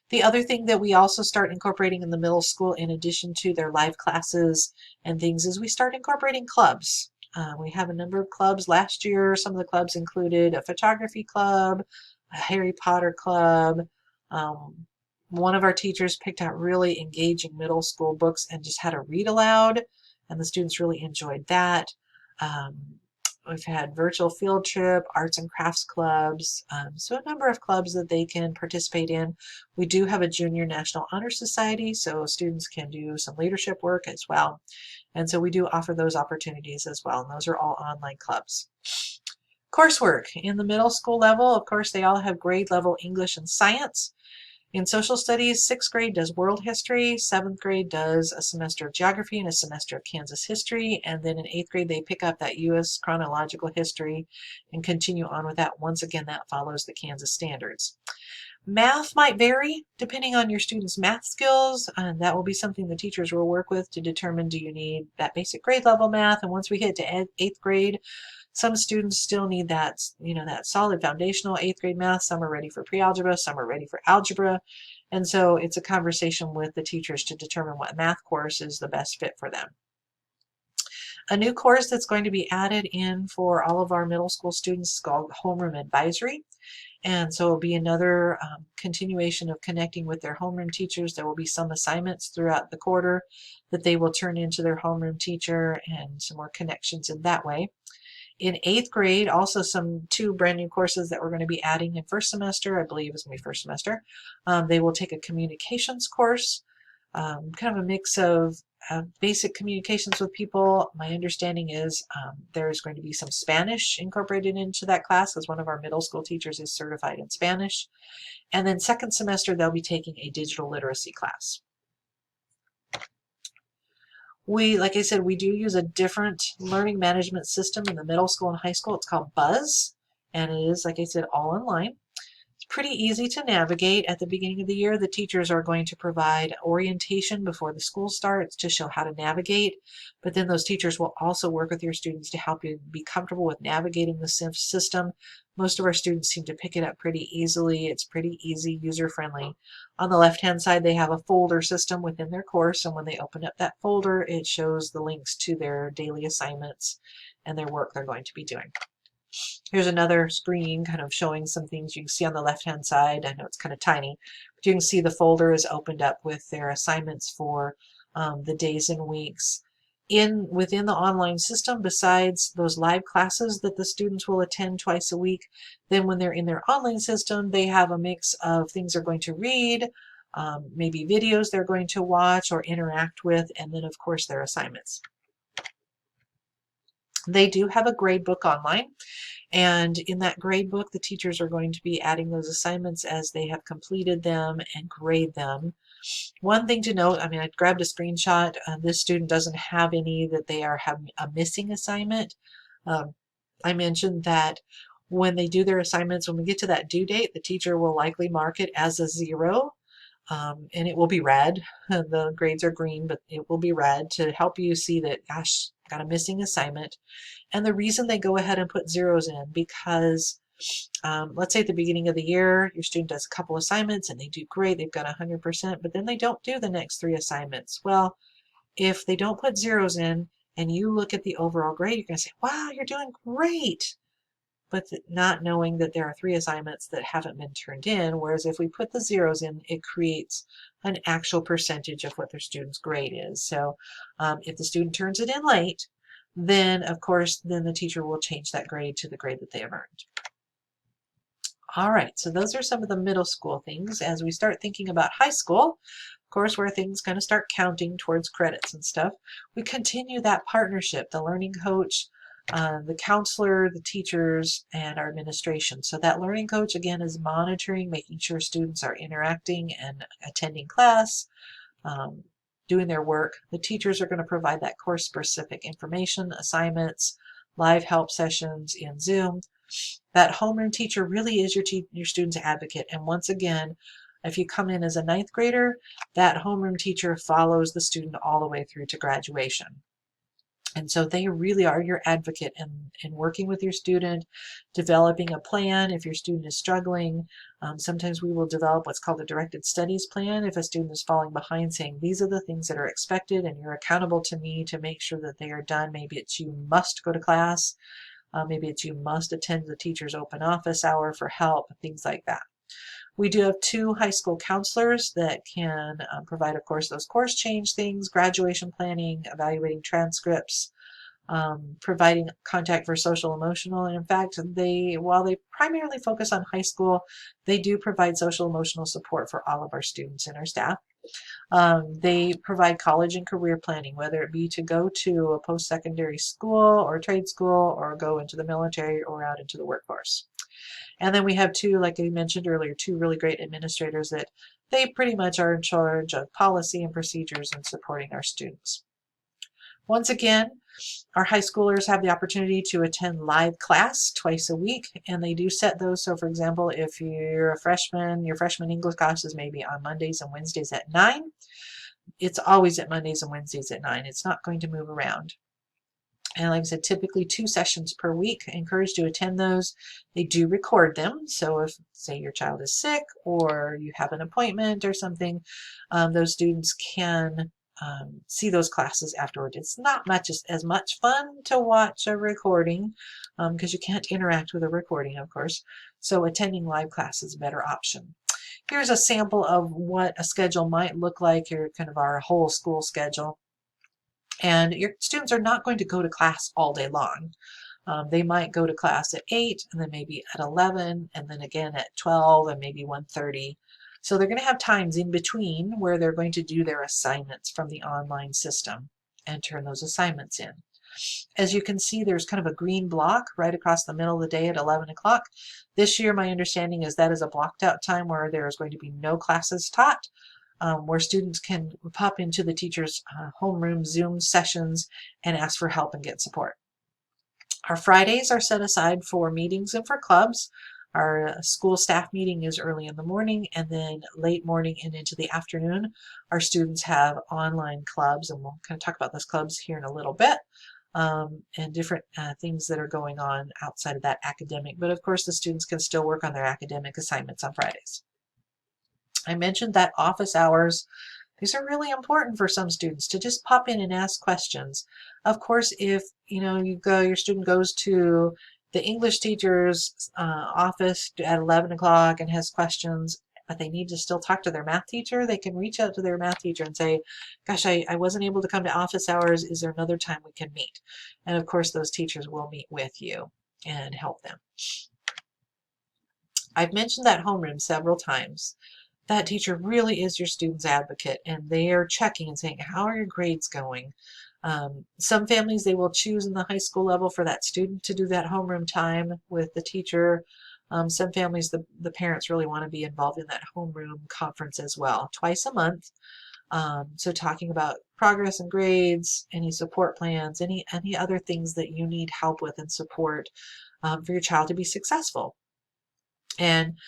The other thing that we also start incorporating in the middle school, in addition to their live classes and things, is we start incorporating clubs. We have a number of clubs. Last year, some of the clubs included a photography club, a Harry Potter club. One of our teachers picked out really engaging middle school books and just had a read aloud, and the students really enjoyed that. We've had virtual field trip, arts and crafts clubs, so a number of clubs that they can participate in. We do have a Junior National Honor Society, so students can do some leadership work as well. And so we do offer those opportunities as well, and those are all online clubs. Coursework. In the middle school level, of course, they all have grade level English and science. In social studies, 6th grade does world history, 7th grade does a semester of geography and a semester of Kansas history, and then in 8th grade they pick up that U.S. chronological history and continue on with that. Once again, that follows the Kansas standards. Math might vary depending on your students' math skills, and that will be something the teachers will work with to determine, do you need that basic grade level math? And once we get to 8th grade, some students still need that, that solid foundational 8th grade math. Some are ready for pre-algebra, some are ready for algebra. And so it's a conversation with the teachers to determine what math course is the best fit for them. A new course that's going to be added in for all of our middle school students is called Homeroom Advisory. And so it'll be another continuation of connecting with their homeroom teachers. There will be some assignments throughout the quarter that they will turn into their homeroom teacher, and some more connections in that way. In 8th grade, also two brand new courses that we're going to be adding in first semester, I believe is going to be first semester. They will take a communications course, kind of a mix of basic communications with people. My understanding is there's going to be some Spanish incorporated into that class, as one of our middle school teachers is certified in Spanish. And then second semester, they'll be taking a digital literacy class. Like I said, we do use a different learning management system in the middle school and high school. It's called Buzz, and it is, like I said, all online. It's pretty easy to navigate. At the beginning of the year, the teachers are going to provide orientation before the school starts to show how to navigate, but then those teachers will also work with your students to help you be comfortable with navigating the system. Most of our students seem to pick it up pretty easily. It's pretty easy, user-friendly. On the left-hand side, they have a folder system within their course, and when they open up that folder, it shows the links to their daily assignments and their work they're going to be doing. Here's another screen kind of showing some things you can see on the left-hand side. I know it's kind of tiny, but you can see the folder is opened up with their assignments for the days and weeks. Within the online system, besides those live classes that the students will attend twice a week, then when they're in their online system, they have a mix of things they're going to read, maybe videos they're going to watch or interact with, and then of course their assignments. They do have a grade book online, and in that grade book, the teachers are going to be adding those assignments as they have completed them and grade them. One thing to note, I grabbed a screenshot. This student doesn't have any that they are having a missing assignment. I mentioned that when they do their assignments, when we get to that due date, the teacher will likely mark it as a 0. And it will be red. The grades are green, but it will be red to help you see that, gosh, got a missing assignment. And the reason they go ahead and put zeros in because let's say at the beginning of the year, your student does a couple assignments and they do great, they've got 100%, but then they don't do the next 3 assignments. Well, if they don't put zeros in and you look at the overall grade, you're going to say, wow, you're doing great. But not knowing that there are 3 assignments that haven't been turned in, whereas if we put the zeros in, it creates an actual percentage of what their student's grade is. So if the student turns it in late, then of course, then the teacher will change that grade to the grade that they have earned. All right, so those are some of the middle school things. As we start thinking about high school, of course, where things kind of start counting towards credits and stuff, we continue that partnership, the learning coach, the counselor, the teachers, and our administration. So that learning coach, again, is monitoring, making sure students are interacting and attending class, doing their work. The teachers are going to provide that course-specific information, assignments, live help sessions in Zoom. That homeroom teacher really is your student's advocate. And once again, if you come in as a 9th grader, that homeroom teacher follows the student all the way through to graduation. And so they really are your advocate in working with your student, developing a plan if your student is struggling. Sometimes we will develop what's called a directed studies plan if a student is falling behind, saying these are the things that are expected and you're accountable to me to make sure that they are done. Maybe it's you must go to class. Maybe it's you must attend the teacher's open office hour for help, things like that. We do have 2 high school counselors that can provide, of course, those course change things, graduation planning, evaluating transcripts, providing contact for social emotional. And in fact, while they primarily focus on high school, they do provide social emotional support for all of our students and our staff. They provide college and career planning, whether it be to go to a post-secondary school or trade school or go into the military or out into the workforce. And then we have 2, like I mentioned earlier, 2 really great administrators that they pretty much are in charge of policy and procedures and supporting our students. Once again, our high schoolers have the opportunity to attend live class twice a week, and they do set those. So for example, if you're a freshman, your freshman English class is maybe on Mondays and Wednesdays at 9. It's always at Mondays and Wednesdays at 9. It's not going to move around. And like I said, typically 2 sessions per week. I encourage you to attend those. They do record them. So if, say, your child is sick or you have an appointment or something, those students can see those classes afterward. It's not as much fun to watch a recording because you can't interact with a recording, of course. So attending live class is a better option. Here's a sample of what a schedule might look like. Here, kind of our whole school schedule. And your students are not going to go to class all day long. They might go to class at 8 and then maybe at 11 and then again at 12 and maybe 1:30. So they're going to have times in between where they're going to do their assignments from the online system and turn those assignments in. As you can see, there's kind of a green block right across the middle of the day at 11 o'clock. This year, my understanding is that is a blocked out time where there is going to be no classes taught. Where students can pop into the teacher's homeroom Zoom sessions and ask for help and get support. Our Fridays are set aside for meetings and for clubs. Our school staff meeting is early in the morning, and then late morning and into the afternoon, our students have online clubs, and we'll kind of talk about those clubs here in a little bit, and different things that are going on outside of that academic. But of course, the students can still work on their academic assignments on Fridays. I mentioned that office hours, these are really important for some students to just pop in and ask questions. Of course, if your student goes to the English teacher's office at 11 o'clock and has questions, but they need to still talk to their math teacher, they can reach out to their math teacher and say, gosh, I wasn't able to come to office hours. Is there another time we can meet? And of course, those teachers will meet with you and help them. I've mentioned that homeroom several times. That teacher really is your student's advocate, and they are checking and saying, how are your grades going? Some families, they will choose in the high school level for that student to do that homeroom time with the teacher. Some families, the parents really want to be involved in that homeroom conference as well, twice a month. So talking about progress and grades, any support plans, any other things that you need help with and support for your child to be successful. And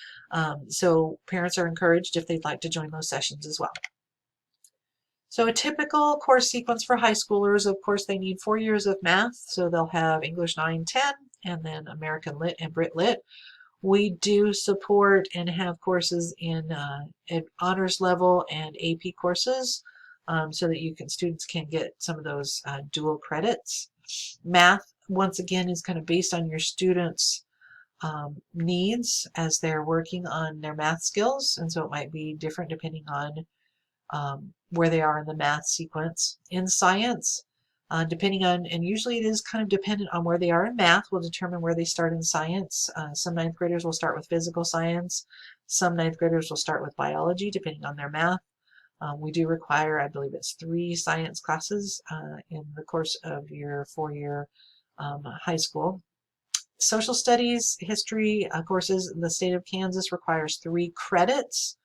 so parents are encouraged if they'd like to join those sessions as well. So a typical course sequence for high schoolers, of course, they need 4 years of math, so they'll have English 9, 10, and then American Lit and Brit Lit. We do support and have courses in honors level and AP courses, so that students can get some of those dual credits. Math, once again, is kind of based on your students' needs as they're working on their math skills, and so it might be different depending on where they are in the math sequence. In science, depending on, and usually it is kind of dependent on where they are in math, will determine where they start in science. Some ninth graders will start with physical science. Some ninth graders will start with biology, depending on their math. We do require, I believe it's 3 science classes in the course of your 4-year high school. Social studies, history courses in the state of Kansas requires 3 credits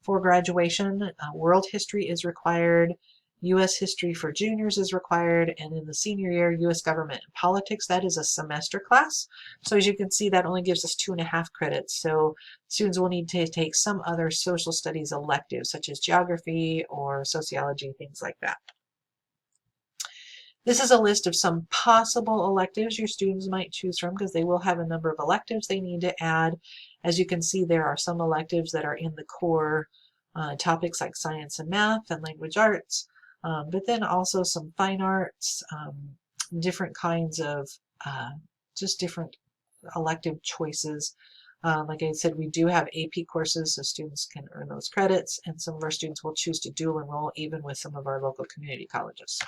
for graduation. World history is required. U.S. history for juniors is required. And in the senior year, U.S. government and politics, that is a semester class. So as you can see, that only gives us 2.5 credits. So students will need to take some other social studies electives, such as geography or sociology, things like that. This is a list of some possible electives your students might choose from, because they will have a number of electives they need to add. As you can see, there are some electives that are in the core topics like science and math and language arts, but then also some fine arts, different kinds of just different elective choices. Like I said, we do have AP courses, so students can earn those credits, and some of our students will choose to dual enroll even with some of our local community colleges.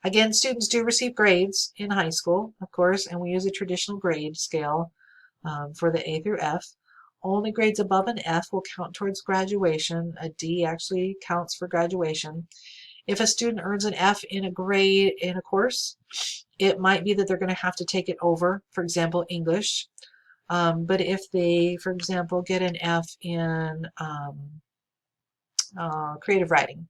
Again, students do receive grades in high school, of course, and we use a traditional grade scale for the A through F. Only grades above an F will count towards graduation. A D actually counts for graduation. If a student earns an F in a grade in a course, it might be that they're going to have to take it over, for example, English. But if they, for example, get an F in creative writing,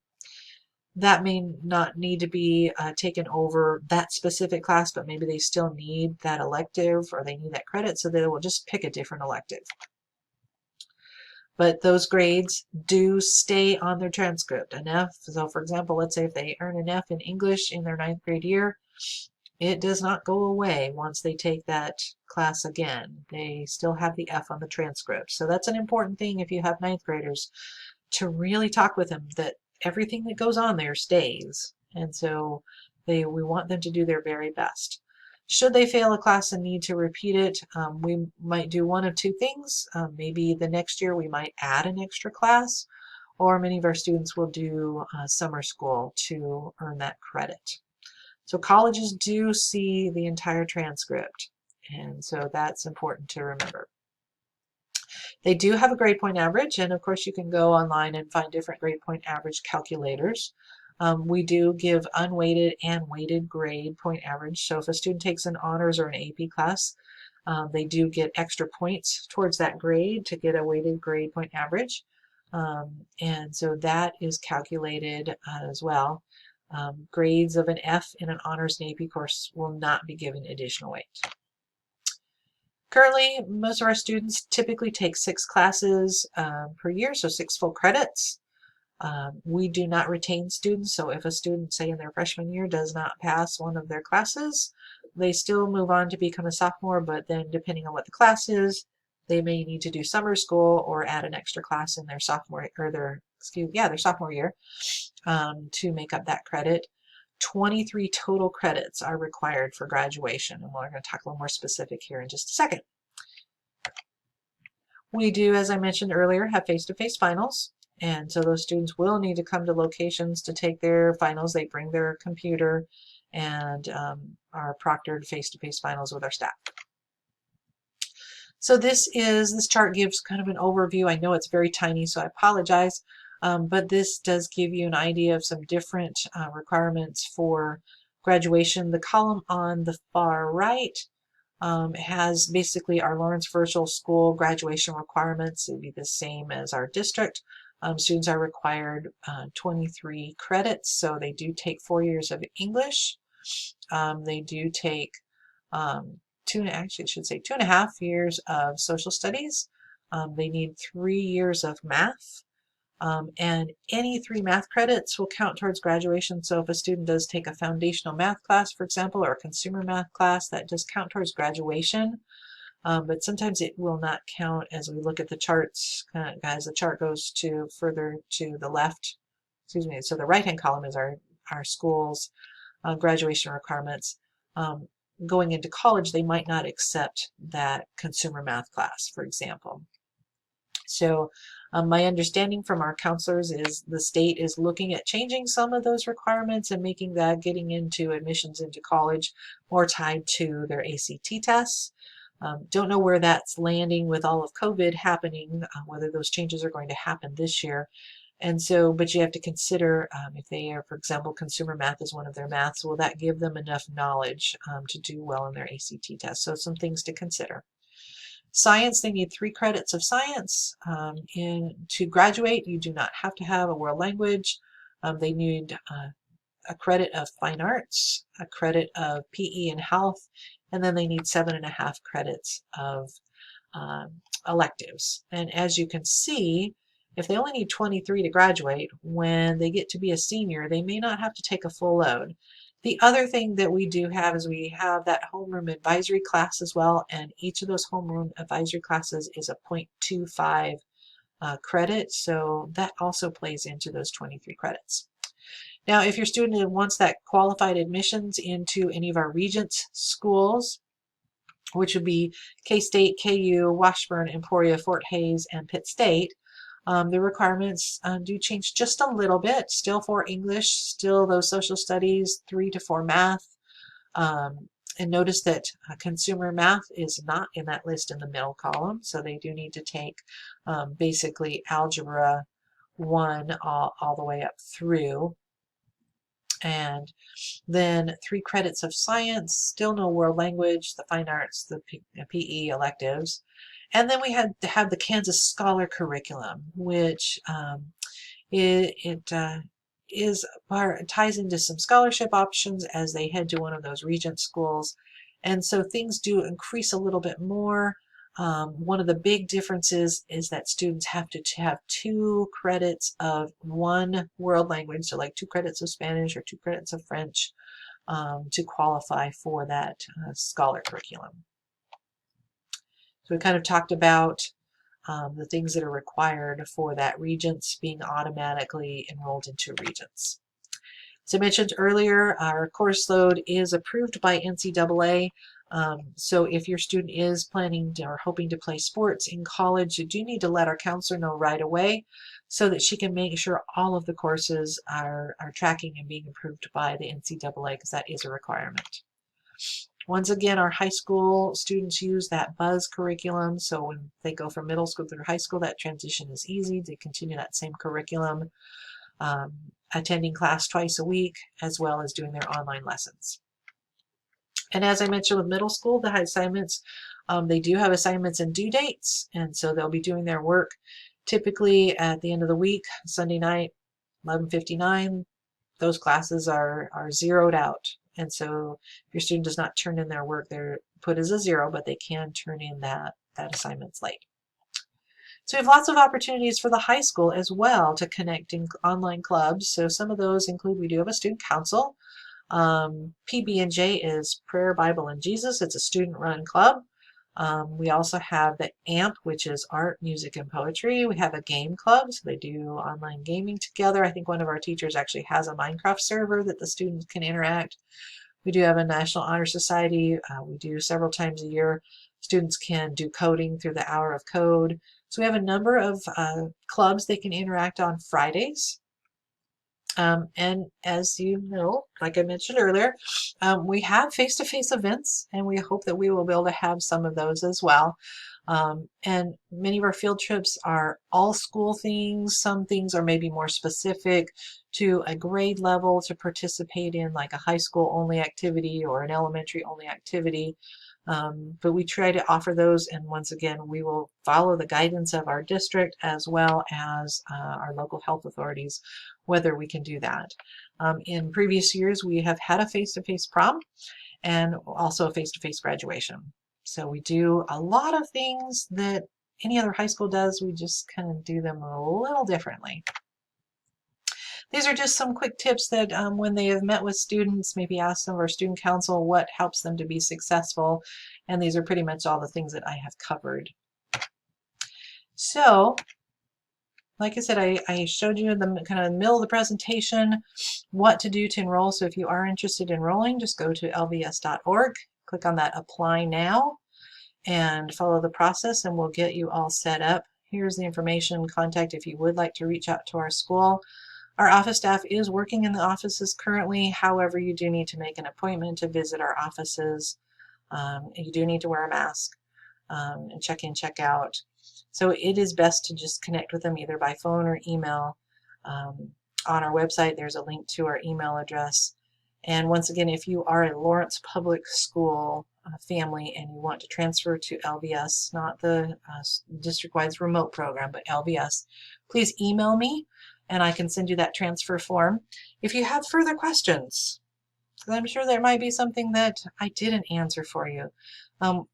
that may not need to be taken over that specific class, but maybe they still need that elective or they need that credit, so they will just pick a different elective. But those grades do stay on their transcript. An F, so for example, let's say if they earn an F in English in their 9th grade year, it does not go away once they take that class again. They still have the F on the transcript. So that's an important thing if you have 9th graders, to really talk with them that everything that goes on there stays. And so we want them to do their very best. Should they fail a class and need to repeat it, we might do one of 2 things. Maybe the next year we might add an extra class, or many of our students will do summer school to earn that credit. So colleges do see the entire transcript, and so that's important to remember. They do have a grade point average, and of course you can go online and find different grade point average calculators. We do give unweighted and weighted grade point average. So if a student takes an honors or an AP class, they do get extra points towards that grade to get a weighted grade point average. And so that is calculated as well. Grades of an F in an honors and AP course will not be given additional weight. Currently, most of our students typically take 6 classes per year, so 6 full credits. We do not retain students, so if a student, say in their freshman year, does not pass one of their classes, they still move on to become a sophomore, but then depending on what the class is, they may need to do summer school or add an extra class in their sophomore or their sophomore year to make up that credit. 23 total credits are required for graduation, and we're going to talk a little more specific here in just a second. We do, as I mentioned earlier, have face-to-face finals, and so those students will need to come to locations to take their finals. They bring their computer and are proctored face-to-face finals with our staff. So this chart gives kind of an overview. I know it's very tiny, so I apologize. But this does give you an idea of some different requirements for graduation. The column on the far right has basically our Lawrence Virtual School graduation requirements. It would be the same as our district. Students are required 23 credits, so they do take 4 years of English. They do take 2.5 years of social studies. They need 3 years of math. And any 3 math credits will count towards graduation. So if a student does take a foundational math class, for example, or a consumer math class, that does count towards graduation. But sometimes it will not count as we look at the charts, as the chart goes to further to the left. Excuse me. So the right-hand column is our school's graduation requirements. Going into college, they might not accept that consumer math class, for example. So my understanding from our counselors is the state is looking at changing some of those requirements and making that getting into admissions into college more tied to their ACT tests. Don't know where that's landing with all of COVID happening, whether those changes are going to happen this year. And so, but you have to consider if they are, for example, consumer math is one of their maths, will that give them enough knowledge to do well in their ACT test? So some things to consider. Science, they need 3 credits of science. To graduate, you do not have to have a world language. They need a credit of fine arts, a credit of PE and health, and then they need 7.5 credits of electives. And as you can see, if they only need 23 to graduate, when they get to be a senior, they may not have to take a full load. The other thing that we do have is we have that homeroom advisory class as well, and each of those homeroom advisory classes is a 0.25 credit, so that also plays into those 23 credits. Now, if your student wants that qualified admissions into any of our Regents schools, which would be K-State, KU, Washburn, Emporia, Fort Hays, and Pitt State, the requirements do change just a little bit. Still 4 English, still those social studies, 3 to 4 math. And notice that consumer math is not in that list in the middle column, so they do need to take basically Algebra 1 all the way up through. And then 3 credits of science, still no world language, the fine arts, the PE electives. And then we had to have the Kansas Scholar Curriculum, which ties into some scholarship options as they head to one of those Regent schools. And so things do increase a little bit more. One of the big differences is that students have to have 2 credits of 1 world language, so like 2 credits of Spanish or 2 credits of French to qualify for that scholar curriculum. So we kind of talked about the things that are required for that Regents being automatically enrolled into Regents. As I mentioned earlier, our course load is approved by NCAA. So if your student is planning or hoping to play sports in college, you do need to let our counselor know right away so that she can make sure all of the courses are tracking and being approved by the NCAA, because that is a requirement. Once again, our high school students use that BUZZ curriculum, so when they go from middle school through high school, that transition is easy. They continue that same curriculum, attending class twice a week, as well as doing their online lessons. And as I mentioned with middle school, the assignments, they do have assignments and due dates, and so they'll be doing their work typically at the end of the week, Sunday night, 11:59. Those classes are zeroed out. And so if your student does not turn in their work, they're put as a 0, but they can turn in that assignments late. So we have lots of opportunities for the high school as well to connect in online clubs. So some of those include, we do have a student council. PB&J is Prayer, Bible, and Jesus. It's a student-run club. We also have the AMP, which is art, music, and poetry. We have a game club, so they do online gaming together. I think one of our teachers actually has a Minecraft server that the students can interact. We do have a National Honor Society. We do several times a year. Students can do coding through the Hour of Code. So we have a number of clubs they can interact on Fridays. And as you know, like I mentioned earlier, we have face-to-face events, and we hope that we will be able to have some of those as well. And many of our field trips are all school things. Some things are maybe more specific to a grade level to participate in, like a high school only activity or an elementary only activity. But we try to offer those, and once again, we will follow the guidance of our district as well as our local health authorities, whether we can do that. In previous years, we have had a face-to-face prom and also a face-to-face graduation. So we do a lot of things that any other high school does. We just kind of do them a little differently. These are just some quick tips that when they have met with students, maybe ask some of our student council what helps them to be successful. And these are pretty much all the things that I have covered. So, like I said, I showed you in the kind of middle of the presentation what to do to enroll. So if you are interested in enrolling, just go to lvs.org, click on that Apply Now, and follow the process, and we'll get you all set up. Here's the information, contact if you would like to reach out to our school. Our office staff is working in the offices currently. However, you do need to make an appointment to visit our offices. You do need to wear a mask and check in, check out. So it is best to just connect with them either by phone or email. On our website, there's a link to our email address. And once again, if you are a Lawrence Public School family and you want to transfer to LVS, not the district-wide remote program, but LVS, please email me and I can send you that transfer form. If you have further questions, because I'm sure there might be something that I didn't answer for you.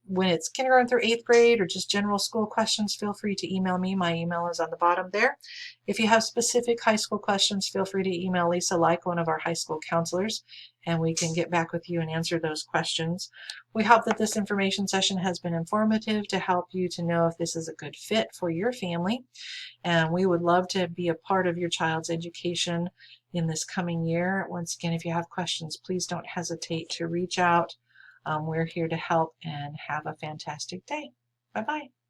When it's kindergarten through 8th grade or just general school questions, feel free to email me. My email is on the bottom there. If you have specific high school questions, feel free to email Lisa, like one of our high school counselors, and we can get back with you and answer those questions. We hope that this information session has been informative to help you to know if this is a good fit for your family. And we would love to be a part of your child's education in this coming year. Once again, if you have questions, please don't hesitate to reach out. We're here to help, and have a fantastic day. Bye-bye.